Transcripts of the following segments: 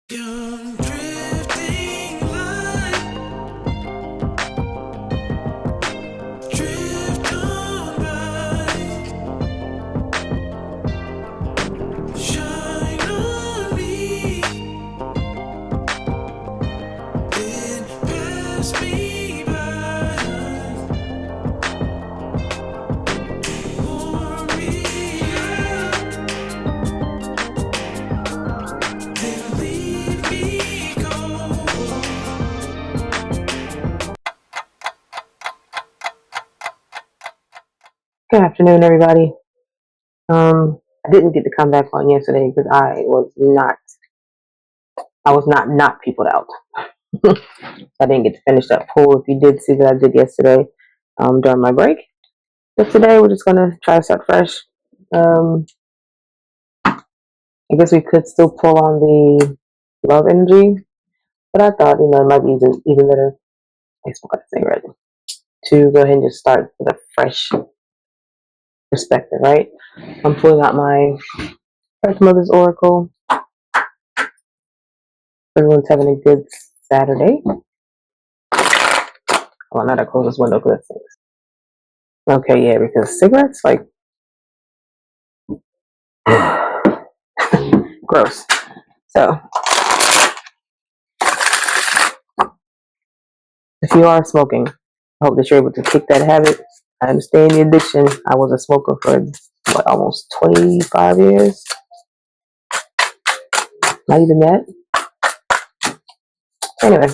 Young drifting light, drift on by, shine on me, then pass me by, pour me out, then leave me go. Good afternoon, everybody. I didn't get to come back on yesterday because I was not peopled out. I didn't get to finish that pool. If you did see what I did yesterday, during my break. But today we're just gonna try to start fresh. I guess we could still pull on the love energy, but I thought, it might be even better. I forgot to say right to go ahead and just start with a fresh perspective, right? I'm pulling out my Earth Mother's Oracle. Everyone's having a good Saturday. Well, not to close this window because it stinks. Okay, yeah, because cigarettes, like, gross. So, if you are smoking, I hope that you're able to kick that habit. I understand the addiction. I was a smoker for, almost 25 years? Not even that. Anyway,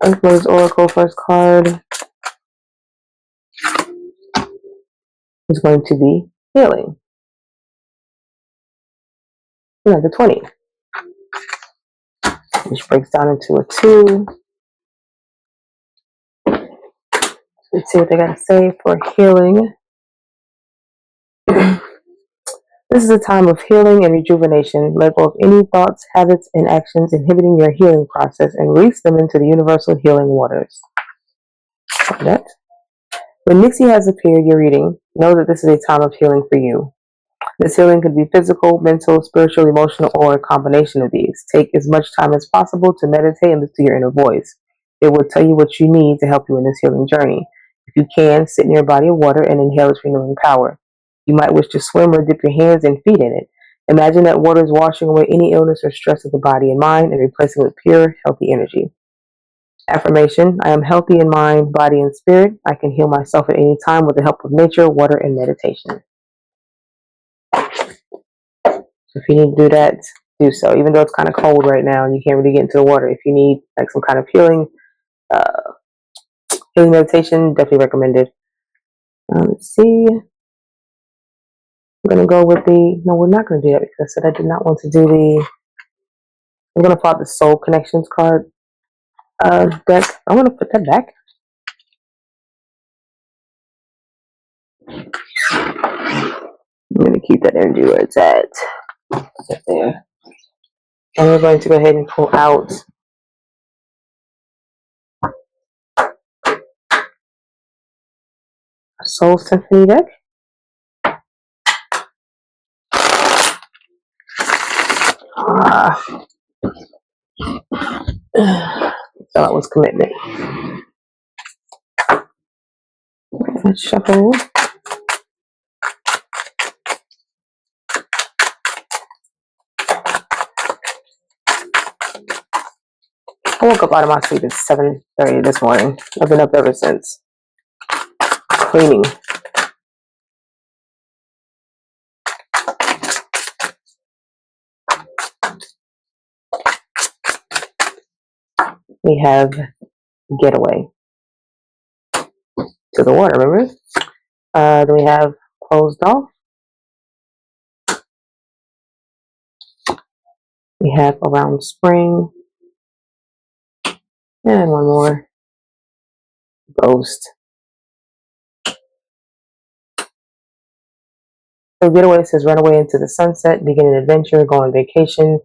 Earth Mother's Oracle first card is going to be healing. The 20, which breaks down into a 2. Let's see what they got to say for healing. This is a time of healing and rejuvenation. Let go of any thoughts, habits, and actions inhibiting your healing process and release them into the universal healing waters. That. When Nixie has appeared your reading, know that this is a time of healing for you. This healing could be physical, mental, spiritual, emotional, or a combination of these. Take as much time as possible to meditate and listen to your inner voice. It will tell you what you need to help you in this healing journey. If you can, sit near a body of water and inhale its renewing power. You might wish to swim or dip your hands and feet in it. Imagine that water is washing away any illness or stress of the body and mind and replacing it with pure, healthy energy. Affirmation: I am healthy in mind, body, and spirit. I can heal myself at any time with the help of nature, water, and meditation. So if you need to do that, do so. Even though it's kind of cold right now and you can't really get into the water, if you need like some kind of healing meditation, definitely recommended. Let's see. I'm going to go with no, we're not going to do that because I said I did not want to do I'm going to pull out the Soul Connections card deck. I'm going to put that back. I'm going to keep that energy where it's at. Right there. And we're going to go ahead and pull out a Soul Symphony deck. So that was commitment. Let's shuffle. I woke up out of my sleep at 7:30 this morning. I've been up ever since. Cleaning. We have Getaway to the water, remember? Then we have Closed Off. We have Around Spring. And one more. Ghost. So Getaway says run away into the sunset, begin an adventure, go on vacation.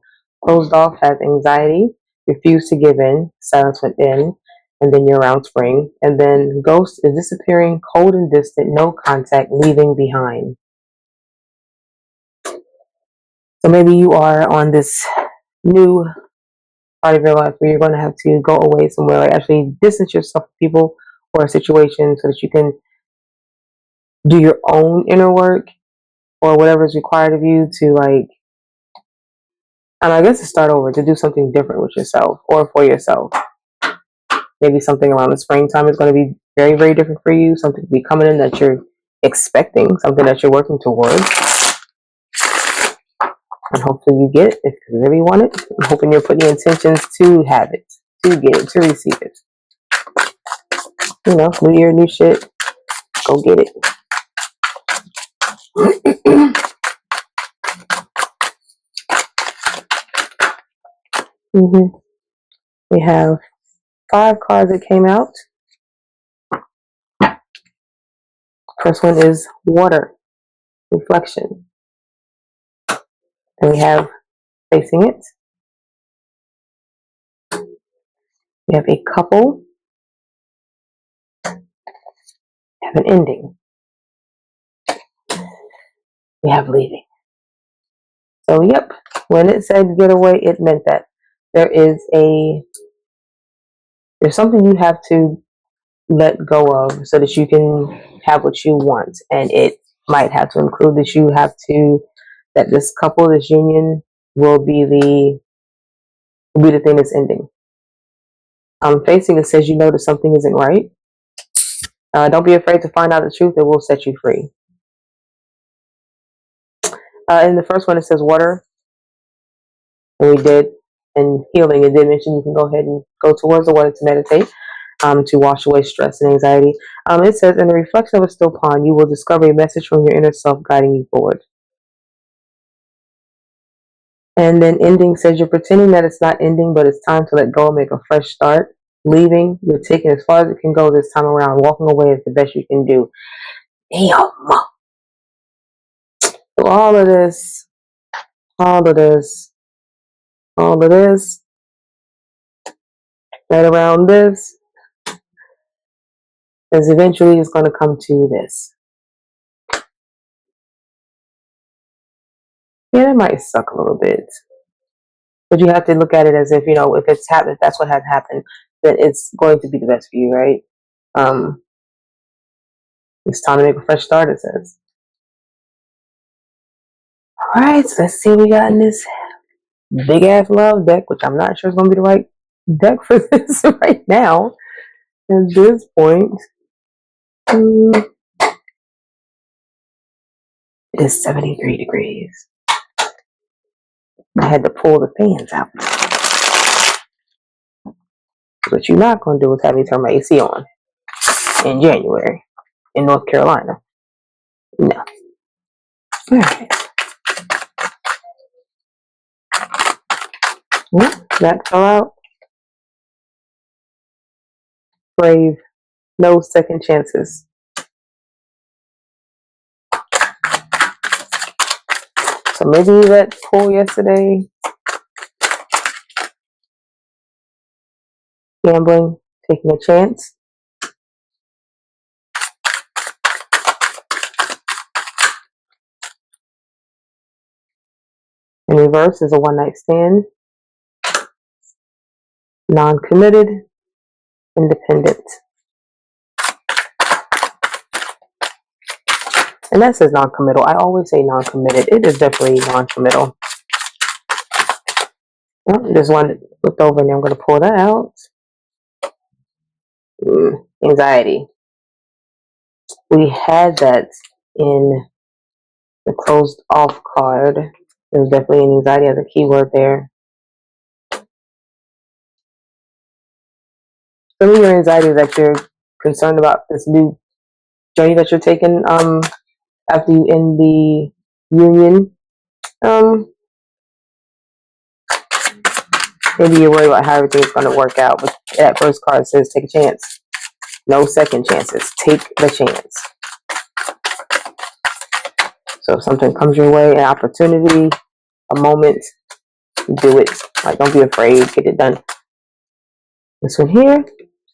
Closed Off has anxiety, refuse to give in, silence within, and then you're around spring. And then Ghost is disappearing, cold and distant, no contact, leaving behind. So maybe you are on this new part of your life where you're going to have to go away somewhere, like actually distance yourself from people or a situation so that you can do your own inner work or whatever is required of you to, like, and I guess to start over, to do something different with yourself or for yourself. Maybe something around the springtime is going to be very, very different for you. Something to be coming in that you're expecting, something that you're working towards. And hopefully you get it if you really want it. I'm hoping you're putting intentions to have it, to get it, to receive it. You know, new year, new shit. Go get it. hmm We have 5 cards that came out. First one is water, reflection. And we have facing it. We have a couple. We have an ending. We have leaving. So, yep, when it said get away, it meant that there's something you have to let go of so that you can have what you want. And it might have to include that this couple, this union will be the thing that's ending. Facing it says you know that something isn't right. Don't be afraid to find out the truth. It will set you free. In the first one, it says water. And we did, and healing, it did mention you can go ahead and go towards the water to meditate, to wash away stress and anxiety. It says, in the reflection of a still pond, you will discover a message from your inner self guiding you forward. And then ending says you're pretending that it's not ending, but it's time to let go and make a fresh start. Leaving, you're taking as far as it can go this time around. Walking away is the best you can do. Damn. So all of this, right around this, is eventually it's going to come to this. Yeah, it might suck a little bit. But you have to look at it as if, if it's happened, if that's what has happened, then it's going to be the best for you, right? It's time to make a fresh start, it says. All right, so let's see what we got in this big ass love deck, which I'm not sure is going to be the right deck for this right now at this point. It's 73 degrees. I had to pull the fans out. What you're not going to do is have me turn my AC on in January in North Carolina. No. All right. That fell out. Brave. No second chances. So maybe that pull yesterday, gambling, taking a chance. In reverse is a one night stand. Non-committed. Independent. And that says non-committal. I always say non-committed. It is definitely non-committal. Well, there's one looked over and I'm going to pull that out. Anxiety. We had that in the closed off card. There's definitely an anxiety as a keyword there. Some of your anxiety is that you're concerned about this new journey that you're taking after you end the union. Maybe you're worried about how everything's going to work out, but that first card says take a chance. No second chances. Take the chance. So if something comes your way, an opportunity, a moment, do it. Like, don't be afraid. Get it done. This one here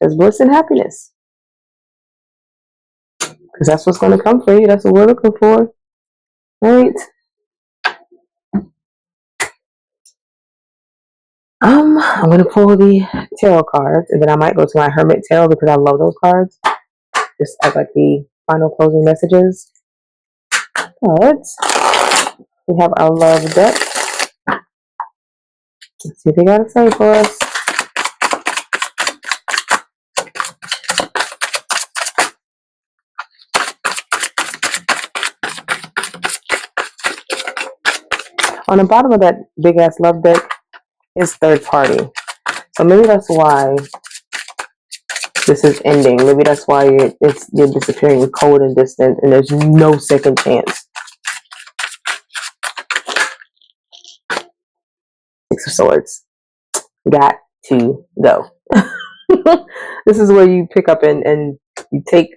says bliss and happiness. Because that's what's going to come for you. That's what we're looking for. Right? I'm gonna pull the tarot cards, and then I might go to my Hermit Tarot because I love those cards. Just as like the final closing messages. But we have our love deck. Let's see what they gotta say for us. On the bottom of that big ass love deck is third party. So maybe that's why this is ending. Maybe that's why you're disappearing cold and distant, and there's no second chance. Six of Swords. Got to go. This is where you pick up and you take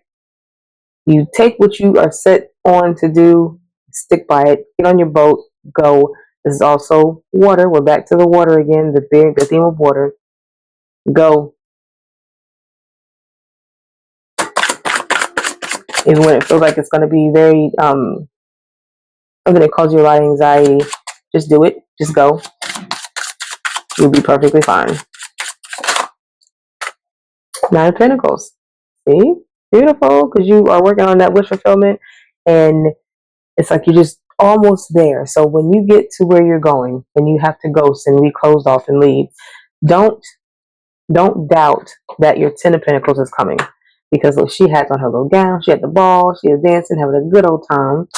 what you are set on to do, stick by it, get on your boat, go. This is also water. We're back to the water again, the theme of water. Go. Even when it feels like it's going to be very something that causes you a lot of anxiety, just do it. Just go. You'll be perfectly fine. Nine of Pentacles. See? Beautiful, because you are working on that wish fulfillment, and it's like you're just almost there. So when you get to where you're going and you have to ghost and be closed off and leave, don't doubt that your Ten of Pentacles is coming. Because look, she had on her little gown, she had the ball, she was dancing, having a good old time.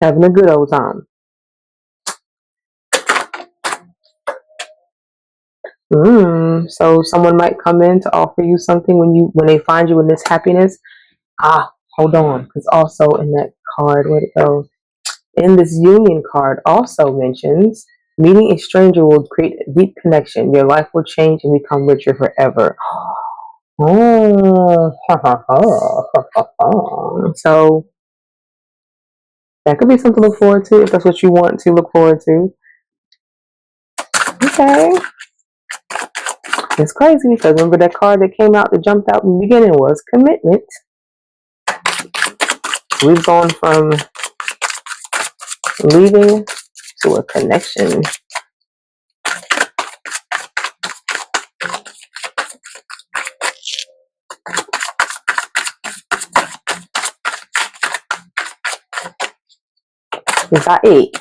Having a good old time. So someone might come in to offer you something when they find you in this happiness. Hold on, because also in that card, where'd it go? In this union card also mentions meeting a stranger will create a deep connection. Your life will change and become richer forever. Oh, so that could be something to look forward to if that's what you want to look forward to. Okay. It's crazy because remember that card that came out that jumped out in the beginning was commitment. We've gone from leaving to a connection. Is that it?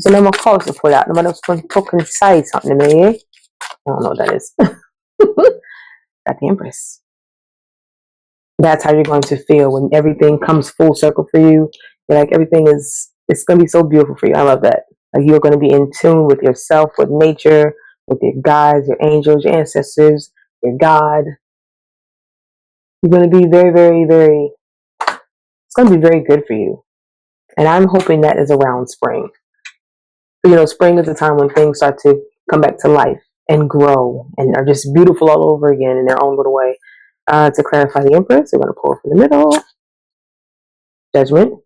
So no more closer for that. No matter what's fucking say something to me. I don't know what that is. Got the Empress. That's how you're going to feel when everything comes full circle for you. You're like it's gonna be so beautiful for you. I love that. Like you're gonna be in tune with yourself, with nature, with your guides, your angels, your ancestors, your God. You're gonna be very, very, very. It's gonna be very good for you. And I'm hoping that is around spring. Spring is the time when things start to come back to life and grow and are just beautiful all over again in their own little way. To clarify the Empress, we're going to pull from the middle. Judgment.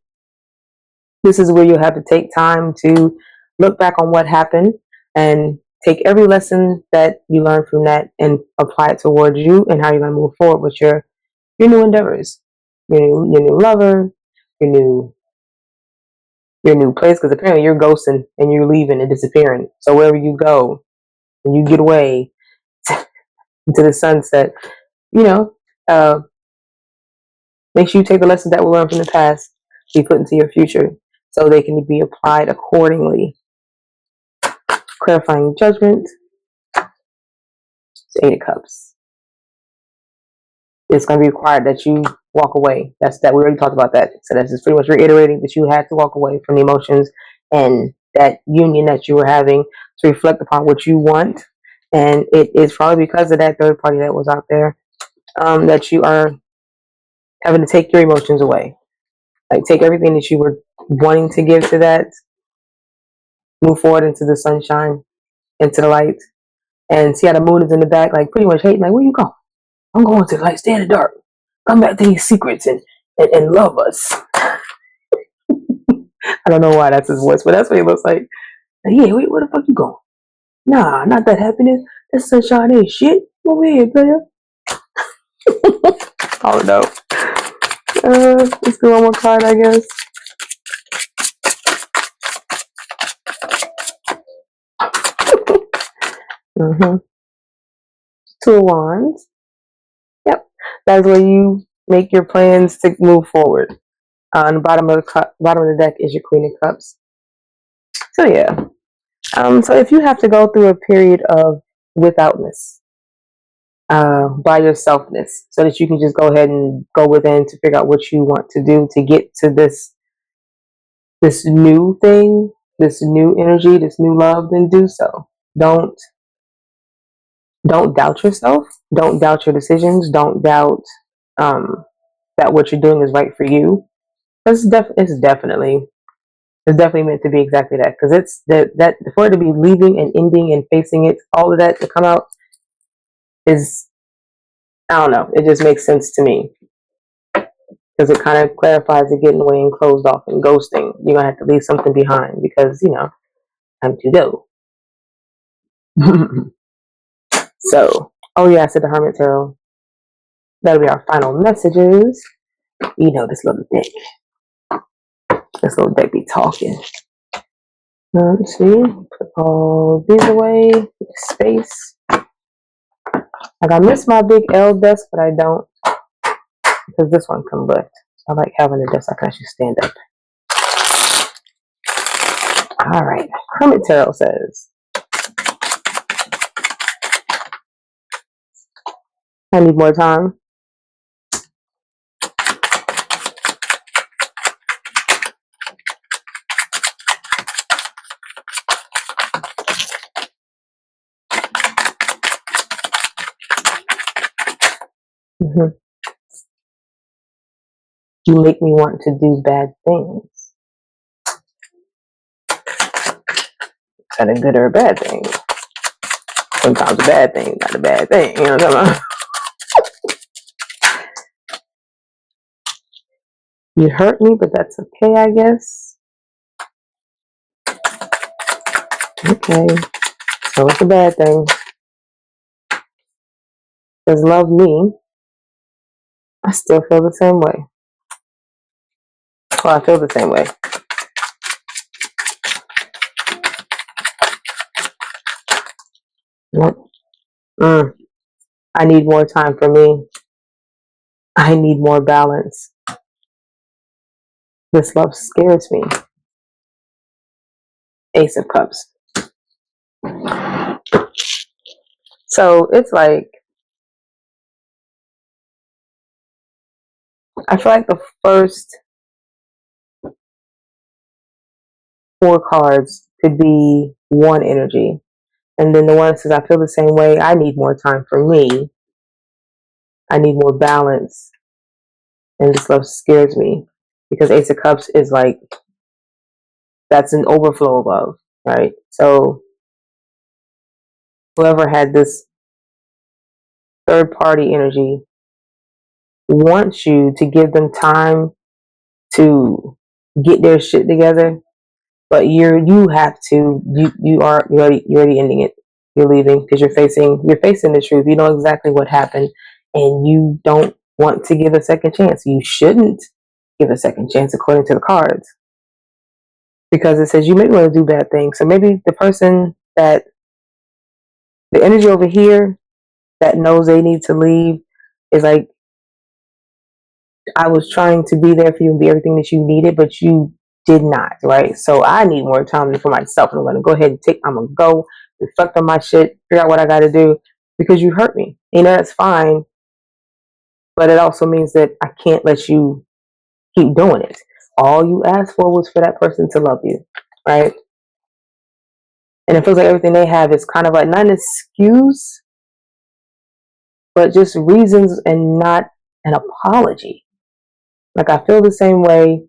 This is where you'll have to take time to look back on what happened and take every lesson that you learned from that and apply it towards you and how you're going to move forward with your new endeavors, your new lover, your new place, because apparently you're ghosting and you're leaving and disappearing. So wherever you go and you get away into the sunset, make sure you take the lessons that were learned from the past, be put into your future, so they can be applied accordingly. Clarifying judgment. It's Eight of Cups. It's going to be required that you walk away. We already talked about that. So that's just pretty much reiterating that you had to walk away from the emotions and that union that you were having to reflect upon what you want. And it is probably because of that third party that was out there that you are having to take your emotions away. Like take everything that you were wanting to give to that, move forward into the sunshine, into the light, and see how the moon is in the back, like pretty much hating, like, where you going? I'm going to the light, stay in the dark. Come back to these secrets and love us. I don't know why that's his voice, but that's what he looks like. Yeah, wait, where the fuck you going? Nah, not that happiness. That sunshine ain't shit. Over here, player. Oh no. Let's do one more card, I guess. Mm-hmm. Two of Wands. Yep. That's where you make your plans to move forward. On the bottom of the deck is your Queen of Cups. So yeah. So if you have to go through a period of withoutness, by yourselfness, so that you can just go ahead and go within to figure out what you want to do to get to this new thing, this new energy, this new love, then do so. Don't don't doubt yourself. Don't doubt your decisions. Don't doubt um, that what you're doing is right for you. It's definitely meant to be exactly that, because it's that for it to be leaving and ending and facing it, all of that to come out is, I don't know. It just makes sense to me, because it kind of clarifies the getting away and closed off and ghosting. You're gonna have to leave something behind because time to go. So, oh yeah, I said the Hermit Tarot. That'll be our final messages. This little deck. This little deck be talking. Let's see. Put all these away. Space. Like, I miss my big L desk, but I don't, because this one can lift. So I like having a desk I can actually stand up. All right. Hermit Tarot says, I need more time. Mm-hmm. You make me want to do bad things. Is that a good or a bad thing? Sometimes a bad thing, not a bad thing. You know what I'm talking about? You hurt me, but that's okay, I guess. Okay. So it's a bad thing. Because love me, I still feel the same way. Well, I feel the same way. Mm. I need more time for me. I need more balance. This love scares me. Ace of Cups. So it's like, I feel like the first 4 cards could be one energy. And then the one that says, I feel the same way. I need more time for me. I need more balance. And this love scares me. Because Ace of Cups is like, that's an overflow of love, right? So whoever had this third party energy wants you to give them time to get their shit together, but you have to you're already ending it. You're leaving because you're facing the truth. You know exactly what happened, and you don't want to give a second chance. You shouldn't give a second chance according to the cards, because it says you may want to do bad things. So maybe the energy over here that knows they need to leave is like, I was trying to be there for you and be everything that you needed, but you did not, right? So I need more time for myself. And I'm going to go ahead and I'm going to go reflect on my shit, figure out what I got to do, because you hurt me. That's fine. But it also means that I can't let you keep doing it. All you asked for was for that person to love you, right? And it feels like everything they have is kind of like not an excuse, but just reasons and not an apology. Like, I feel the same way,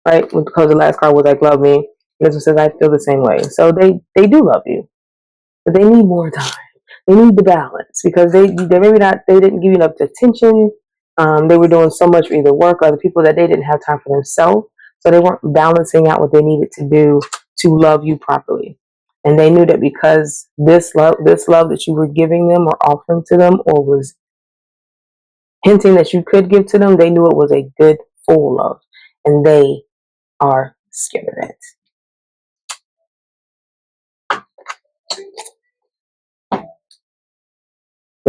right? Because the last card was like, love me. This one says, I feel the same way. So they do love you, but they need more time. They need the balance, because they maybe not, they didn't give you enough attention. They were doing so much for either work or other people that they didn't have time for themselves. So they weren't balancing out what they needed to do to love you properly. And they knew that because this love that you were giving them or offering to them, or was hinting that you could give to them, they knew it was a good, full love. And they are scared of it.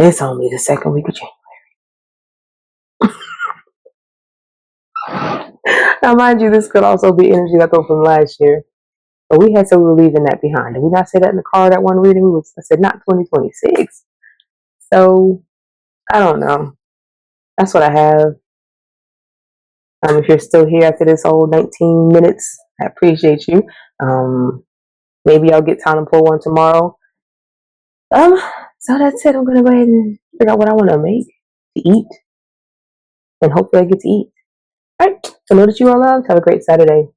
It's only the second week of January. Now, mind you, this could also be energy left over from last year. But we had so we were leaving that behind. Did we not say that in the car that one reading? I said not 2026. So I don't know. That's what I have. If you're still here after this whole 19 minutes, I appreciate you. Maybe I'll get time to pull one tomorrow. So that's it. I'm gonna go ahead and figure out what I want to make to eat, and hopefully I get to eat. All right. So know that you are loved. Have a great Saturday.